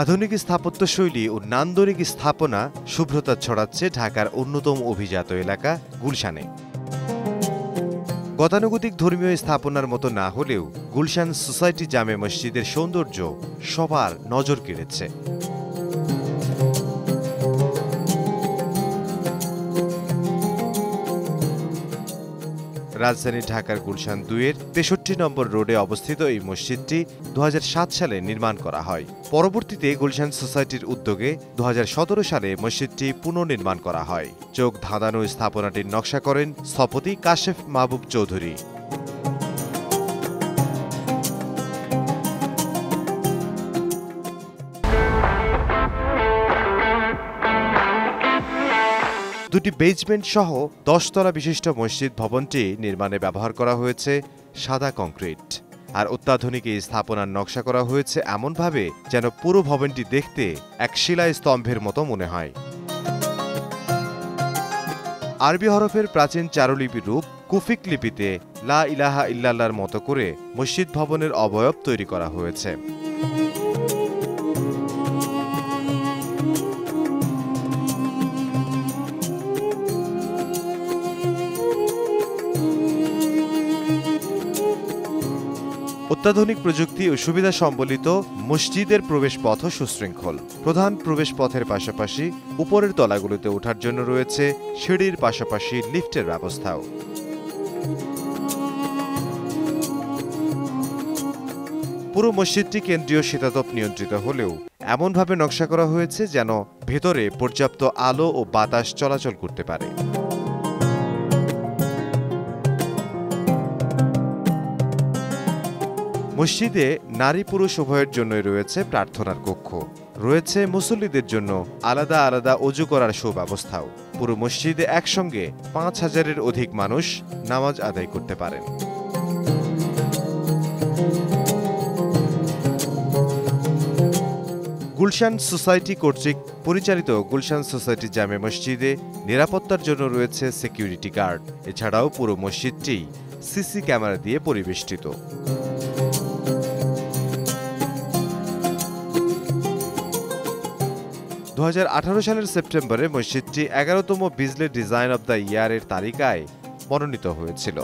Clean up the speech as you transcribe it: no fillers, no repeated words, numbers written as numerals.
আধুনিক স্থাপত্যশৈলী ও নান্দনিক স্থাপনা শুভ্রতা ছড়াচ্ছে ঢাকার অন্যতম অভিজাত এলাকা গুলশানে। গতানুগতিক ধর্মীয় স্থাপনার মতো না হলেও গুলশান সোসাইটি জামে মসজিদের সৌন্দর্য সবার নজর কেড়েছে। রাজধানী ঢাকার গুলশান ২-এর ৬৩ নম্বর রোডে অবস্থিত এই মসজিদটি ২০০৭ সালে নির্মাণ করা হয়। পরবর্তীতে গুলশান সোসাইটির উদ্যোগে ২০১৭ সালে মসজিদটি পুনর্নির্মাণ করা হয়। চোখ ধাঁধানো স্থাপনাটির নকশা করেন স্থপতি কাশেফ মাহবুব চৌধুরী। দুটি বেজমেন্ট সহ ১০ তলা বিশিষ্ট মসজিদ ভবনটি নির্মাণে ব্যবহার করা হয়েছে সাদা কংক্রিট। আর অত্যাধুনিক এই স্থাপনার নকশা করা হয়েছে এমনভাবে যেন পুরো ভবনটি দেখতে এক শিলায় স্তম্ভের মতো মনে হয়। আরবি হরফের প্রাচীন চারুলিপি রূপ কুফিক লিপিতে লা ইলাহা ইল্লাল্লাহর মতো করে মসজিদ ভবনের অবয়ব তৈরি করা হয়েছে। অত্যাধুনিক প্রযুক্তি ও সুবিধা সম্বলিত মসজিদের প্রবেশপথও সুশৃঙ্খল। প্রধান প্রবেশপথের পাশাপাশি উপরের তলাগুলোতে ওঠার জন্য রয়েছে সিঁড়ির পাশাপাশি লিফটের ব্যবস্থাও। পুরো মসজিদটি কেন্দ্রীয় শীতাতপ নিয়ন্ত্রিত হলেও এমনভাবে নকশা করা হয়েছে যেন ভেতরে পর্যাপ্ত আলো ও বাতাস চলাচল করতে পারে। মসজিদে নারী পুরুষ উভয়ের জন্যই রয়েছে প্রার্থনার কক্ষ। রয়েছে মুসল্লিদের জন্য আলাদা আলাদা অজু করার সুব্যবস্থাও। পুরো মসজিদে একসঙ্গে ৫,০০০-এর অধিক মানুষ নামাজ আদায় করতে পারেন। গুলশান সোসাইটি কর্তৃক পরিচালিত গুলশান সোসাইটি জামে মসজিদে নিরাপত্তার জন্য রয়েছে সিকিউরিটি গার্ড। এছাড়াও পুরো মসজিদটি সিসি ক্যামেরা দিয়ে পরিবেষ্টিত। ২০১৮ সালের সেপ্টেম্বরে মসজিদটি ১১তম বিজলি ডিজাইন অব দ্য ইয়ারের তালিকায় মনোনীত হয়েছিল।